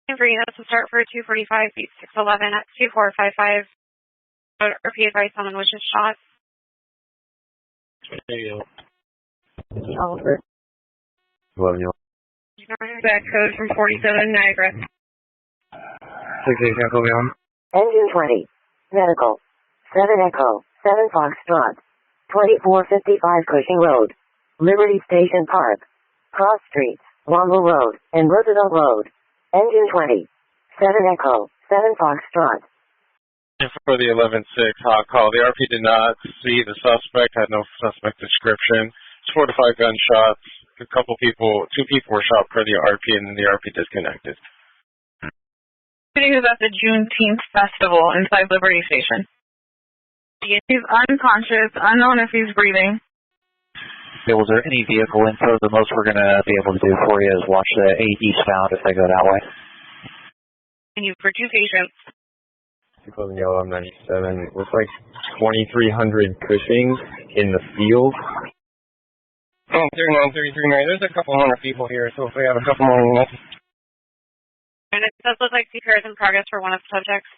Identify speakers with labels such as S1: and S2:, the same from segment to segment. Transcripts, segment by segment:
S1: For units to start for 245 beat 611 at 2455. Repeat advice someone was just shot.
S2: There you go.
S3: Oliver.
S4: Love you.
S1: Back code from 47 Niagara.
S4: 68 Echo Beyond.
S3: Engine 20. Medical. 7 Echo. 7 Foxtrot. 2455 Cushing Road. Liberty Station Park. Cross Street. Womble Road. And Roosevelt Road. Engine 20. 7 Echo. 7 Foxtrot.
S2: And for the 11-6 hot call, the RP did not see the suspect, had no suspect description. It's 4 to 5 gunshots. Two people were shot per the RP, and then the RP disconnected.
S1: He was at the Juneteenth festival inside Liberty Station. He's unconscious, unknown if he's breathing.
S5: Was there any vehicle info? The most we're going to be able to do for you is watch the 8 eastbound if they go that way.
S1: And you for 2 patients.
S4: Closing yellow, I'm 97. Looks like 2300 Cushing in the field.
S6: 39339. There's a couple hundred people here, so if we have a couple more units.
S1: And it does look like CPR is in progress for one of the subjects.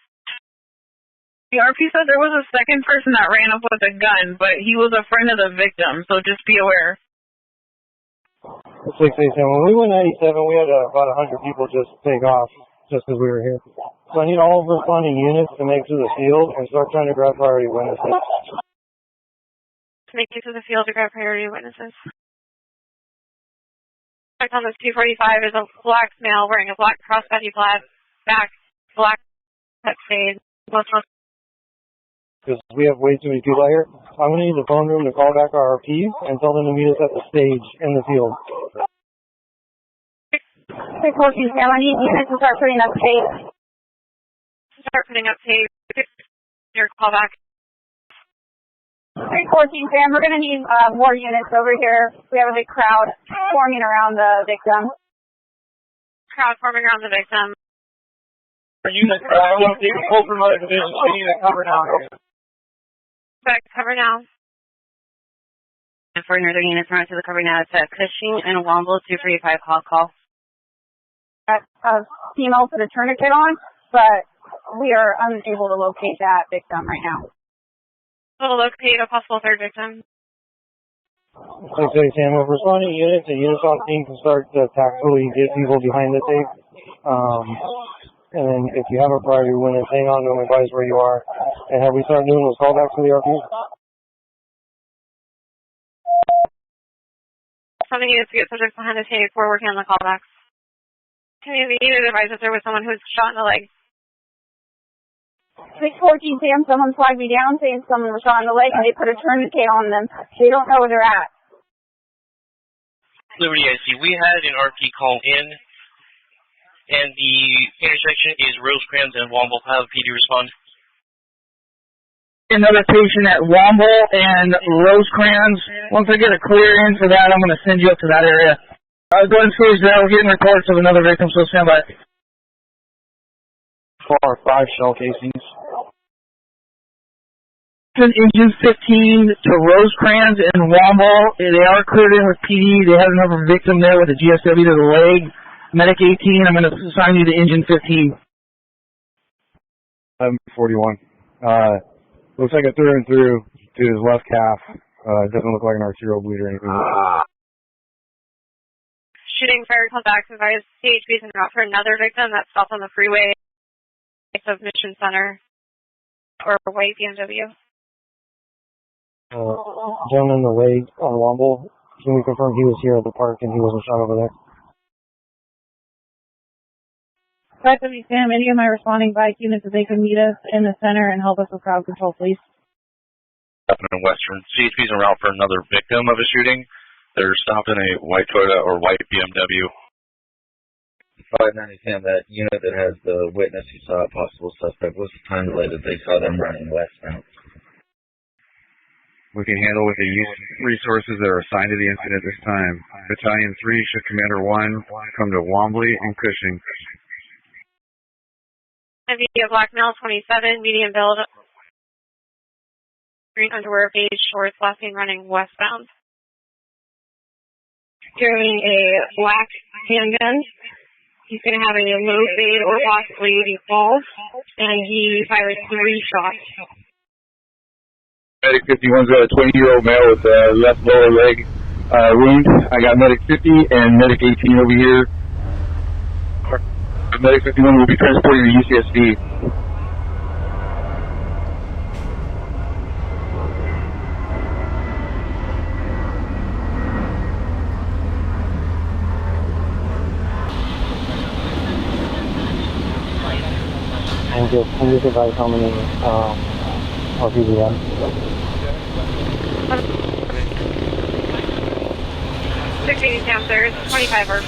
S1: The RP said there was a second person that ran up with a gun, but he was a friend of the victim, so just be aware.
S6: 687. When we went 97, we had about 100 people just take off just because we were here. So I need all of responding units to make it to the field and start trying to grab priority witnesses.
S1: Make it to the field to grab priority witnesses. On this 245 is a black male wearing a black crossbody black fade.
S6: Because we have way too many people out here. I'm going to use the phone room to call back our RP and tell them to meet us at the stage in the field.
S1: 614 Sam, I need units to start putting up tape. Start putting up tape. Your call back. 314 Sam, we're going to need more units over here. We have a big crowd forming around the victim. Crowd forming around the victim.
S6: Units, I want to take the full promoted division. We need to cover now.
S1: Back cover now.
S3: And for another unit run to the cover now, it's at Cushing and Womble 235 hot call.
S1: Female put a tourniquet on, but we are unable to locate that victim right now. We'll locate a possible third victim.
S6: 687 Sam, with responding units and units on scene can start to tactfully get people behind the tape. And then if you have a priority witness, hang on to them, advise where you are. And have we started doing those callbacks to the RP?
S1: Something needs to get subjects behind the tape. We're working on the callbacks. Can you advise if there was someone who was shot in the leg? 614 Sam, someone flagged me down saying someone was shot in the leg and they put a tourniquet on them. They don't know where they're at.
S7: Liberty IC, we had an RP call in, and the intersection is Rosecrans and Womble. Have PD respond.
S8: Another patient at Womble and Rosecrans. Once I get a clearance for that, I'm going to send you up to that area. Go ahead and stage there. We're getting reports of another victim, so stand by.
S6: 4 or 5 shell casings.
S8: Engine 15 to Rosecrans and Womble. They are cleared in with PD. They have another victim there with a GSW to the leg. Medic 18, I'm going to assign you to Engine 15.
S4: 41. Looks like it through and through to his left calf. It doesn't look like an arterial bleed or anything.
S1: Shooting fire call back to advise CHP's en route for another victim that's south on the freeway of Mission Center or white BMW.
S6: Gentleman in the leg on Womble, can we confirm he was here at the park and he wasn't shot over there?
S1: 570 Sam, any of my responding bike units, if they can meet us in the center and help us with crowd control, please.
S2: In Western, CHP's en route for another victim of a shooting. They're stopping a white Toyota or white BMW.
S9: 590 Sam, that unit that has the witness who saw a possible suspect, what's the time delay that they saw them running westbound?
S4: We can handle with the resources that are assigned to the incident at this time. Battalion 3, Shift Commander 1, come to Wombly and Cushing.
S1: I see a black male, 27, medium build, green underwear, beige shorts, last seen running westbound. Carrying a black handgun, He's going to have a low fade or possibly a fall, and he fired 3 shots.
S10: Medic 51's got a 20-year-old male with a left lower leg wound. I got Medic 50 and Medic 18 over here. Medic 51 will be transporting to UCSD.
S6: And just advise how many RPs we have.
S1: 680 downstairs, 25er.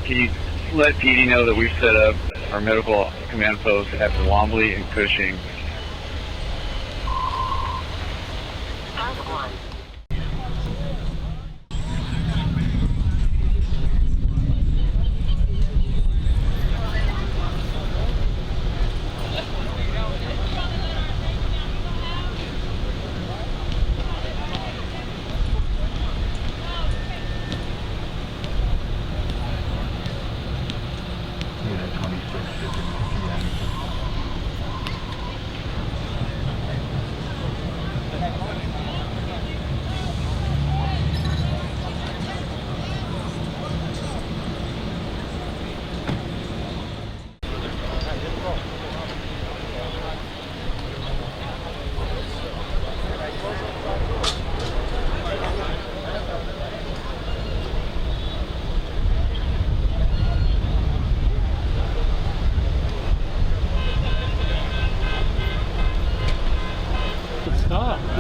S4: Can you let PD know that we've set up our medical command post at Wombly and Cushing?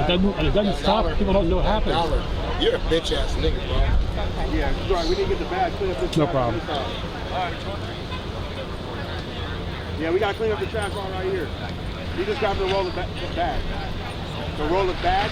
S11: It doesn't stop. People don't know what happens.
S12: You're a bitch ass nigga, bro. Yeah, sorry, we didn't get the bag. Clean up this
S11: No
S12: trash.
S11: problem.
S12: Yeah, we gotta clean up the trash all right here. You just got to roll of bag. The roll of bag.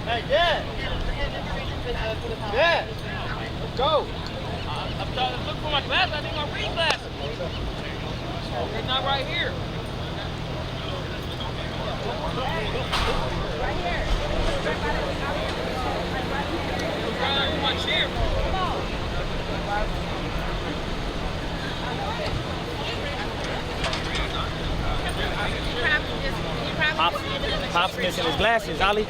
S12: Hey, Dad! Dad! Let's go!
S7: I'm trying to look for my glasses. I need my reading glasses. They're not right here. Right here. I'm trying to my chair. Pop's missing his glasses, Ollie.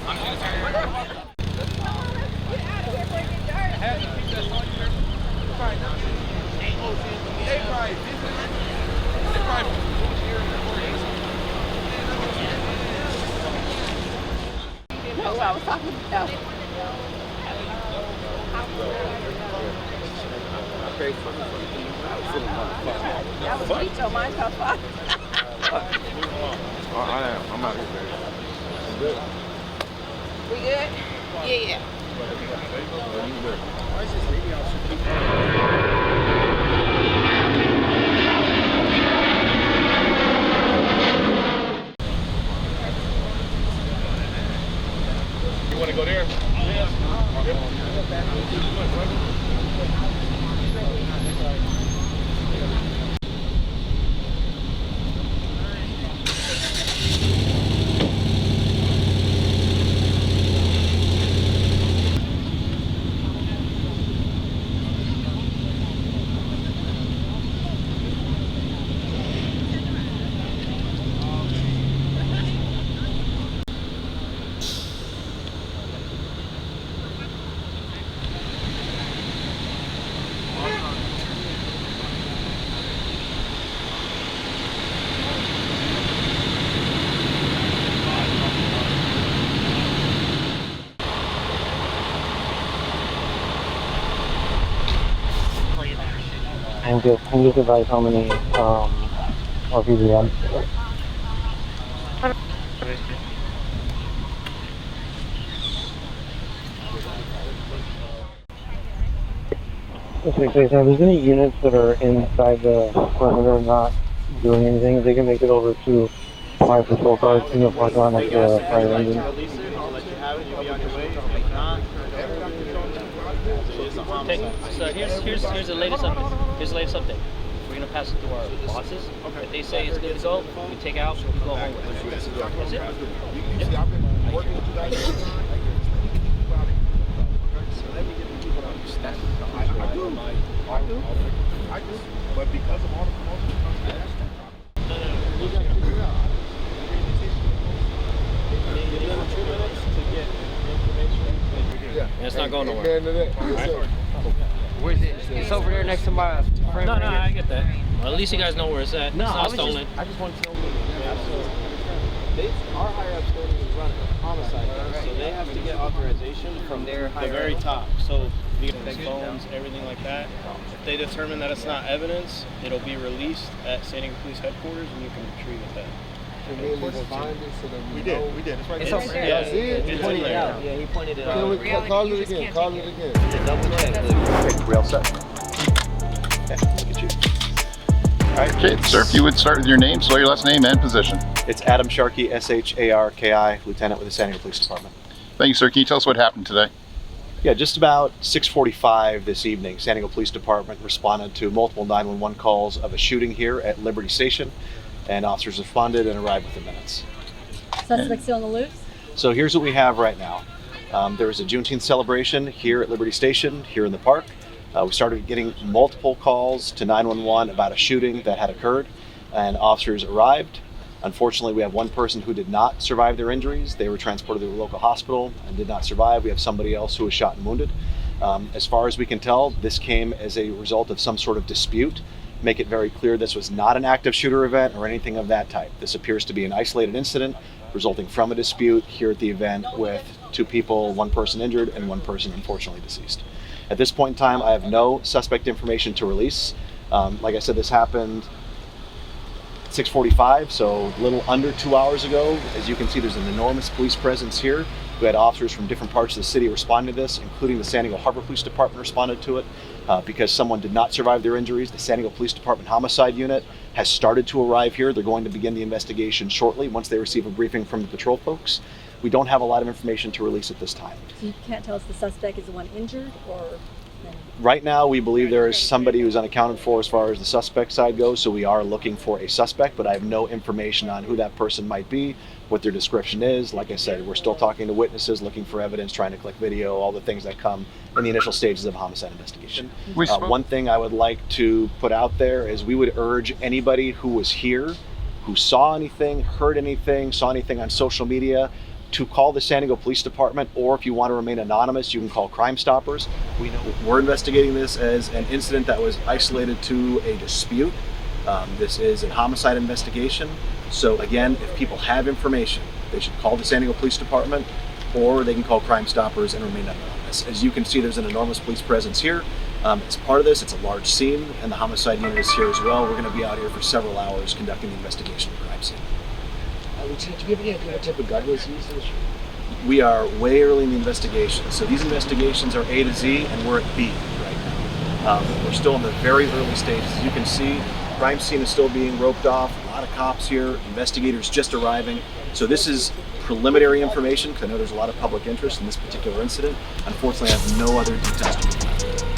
S13: No, I was talking about. That was Vito, mine top five.
S12: I'm out here, baby. Good.
S13: We good? Yeah.
S12: You want to go there? Yes.
S6: And just advise how many RPs we have. Okay, so if there's any units that are inside the perimeter not doing anything, if they can make it over to my patrol cars in the parking lot next to the fire engine.
S14: So here's the latest update. Here's the latest update. We're gonna pass it through our bosses. If they say it's good to go, we take out, we go home with it. That's it.
S12: I've been working with you guys. I do. But because of all the promotion we got to figure it out. Give them 2 minutes to get information.
S14: And it's not going nowhere.
S12: Right?
S15: Where's it? It's over there next to my friend.
S14: No, I get that. Well, at least you guys know where it's at.
S15: No,
S14: it's not stolen.
S15: I just want to know.
S16: Our higher ups don't even run homicide, so they have to get authorization from the very top. So the phones, everything like that. If they determine that it's not evidence, it'll be released at San Diego Police Headquarters, and you can retrieve it then.
S12: We did. It's right there.
S16: It's okay. Yeah,
S12: see it?
S16: He pointed it out. Yeah, he pointed it out.
S12: Call it again. Call it again.
S16: Double check.
S17: Okay, we all set? Okay, look at you. All right. Okay, sir, if you would start with your name, spell your last name and position.
S18: It's Adam Sharkey, S-H-A-R-K-I, Lieutenant with the San Diego Police Department.
S17: Thank you, sir. Can you tell us what happened today?
S18: Yeah, just about 6:45 this evening, San Diego Police Department responded to multiple 911 calls of a shooting here at Liberty Station, and officers responded and arrived within minutes.
S19: Suspect still on the loose?
S18: So here's what we have right now. There was a Juneteenth celebration here at Liberty Station, here in the park. We started getting multiple calls to 911 about a shooting that had occurred, and officers arrived. Unfortunately, we have one person who did not survive their injuries. They were transported to a local hospital and did not survive. We have somebody else who was shot and wounded. As far as we can tell, this came as a result of some sort of dispute. Make it very clear this was not an active shooter event or anything of that type. This appears to be an isolated incident resulting from a dispute here at the event with 2 people, 1 person injured and 1 person unfortunately deceased. At this point in time, I have no suspect information to release. Like I said, this happened 6:45, so a little under 2 hours ago. As you can see, there's an enormous police presence here. We had officers from different parts of the city responding to this, including the San Diego Harbor Police Department responded to it. Because someone did not survive their injuries, the San Diego Police Department Homicide Unit has started to arrive here. They're going to begin the investigation shortly once they receive a briefing from the patrol folks. We don't have a lot of information to release at this time.
S19: So you can't tell us the suspect is the one injured, or?
S18: Right now, we believe there is somebody who's unaccounted for as far as the suspect side goes, so we are looking for a suspect, but I have no information on who that person might be, what their description is. Like I said, we're still talking to witnesses, looking for evidence, trying to collect video, all the things that come in the initial stages of a homicide investigation. One thing I would like to put out there is we would urge anybody who was here, who saw anything, heard anything, saw anything on social media, to call the San Diego Police Department, or if you want to remain anonymous, you can call Crime Stoppers. We know we're investigating this as an incident that was isolated to a dispute. This is a homicide investigation. So again, if people have information, they should call the San Diego Police Department, or they can call Crime Stoppers and remain anonymous. As you can see, there's an enormous police presence here. As part of this, it's a large scene, and the homicide unit is here as well. We're going to be out here for several hours conducting the investigation of the crime scene.
S15: Lieutenant, do you have any idea what type of gun was used in the shooting?
S18: We are way early in the investigation. So these investigations are A to Z, and we're at B right now. We're still in the very early stages. As you can see, the crime scene is still being roped off. A lot of cops here, investigators just arriving. So this is preliminary information, because I know there's a lot of public interest in this particular incident. Unfortunately, I have no other details to give you.